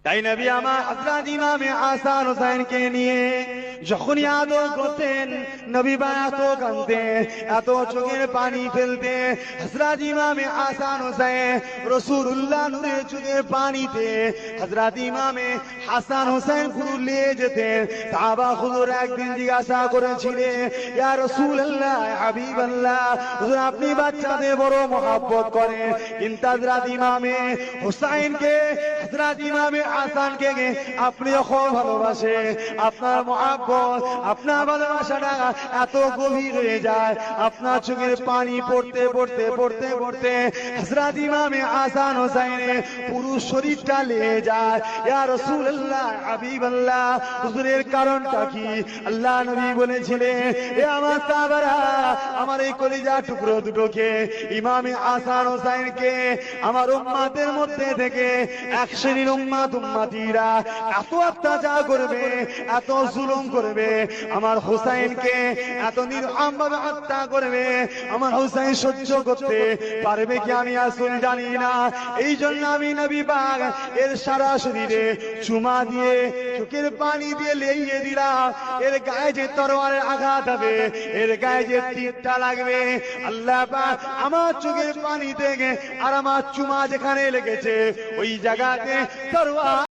তাই নবী আমার হযরত ইমামে হাসান হোসেনকে নিয়ে যখনই আদর করতেন, নবী এত কাঁদতেন, এত চোখের পানি ফেলতে, হযরত ইমামে হাসান হোসেন রাসূলুল্লাহ নূরের চোখের পানিতে হযরত ইমামে হাসান হোসেন ঘুরে যেতেন। সাহাবা হুজুর একদিন জিজ্ঞাসা করেছিলেন, ইয়া রাসূলুল্লাহ, হাবিবাল্লাহ, হুজুর আপনি বাচ্চাদের বড় মহব্বত করেন, কিন্তু হযরত ইমামে হুসাইনকে, হযরত ইমামে হাসানকে আপনি যখন ভালোবাসে, আপনার মহব্বত, আপনার ভালোবাসাটা এত গভীর হয়ে যায়, আপনার চোখের পানি পড়তে পড়তে পড়তে পড়তে হযরত ইমামে হাসান হোসেনের পুরো শরীরটা লেগে যায়। ইয়া রাসূলুল্লাহ, হাবিবাল্লাহ, হুজুরের কারণটা কি? আল্লাহ নবী বলেছিলেন, এ আমার সাহাবারা, আমার এই কলিজা টুকরো দুটোকে, ইমামে হাসান হোসেনকে আমার উম্মতের মধ্যে থেকে এক শ্রেণীর উম্মতিরা এত অত্যাচার করবে, এত জুলুম করবে, আমার হুসাইনকে এত নির্মমভাবে হত্যা করবে, আমার হুসাইন সহ্য করতে পারবে কি আমি আসল জানি না। এই জন্য আমি নবী পাক এর সারা শরীরে চুমা দিয়ে চোখের পানি দিয়ে লেইয়ে দিলাম, এর গায়ে যে তরোয়ারের আঘাত হবে, এর গায়ে যে তীরটা লাগবে, আল্লাহ পাক আমার চোখের পানি থেকে আর আমার চুমা যেখানে লেগেছে ওই জায়গাতে তরোয়ার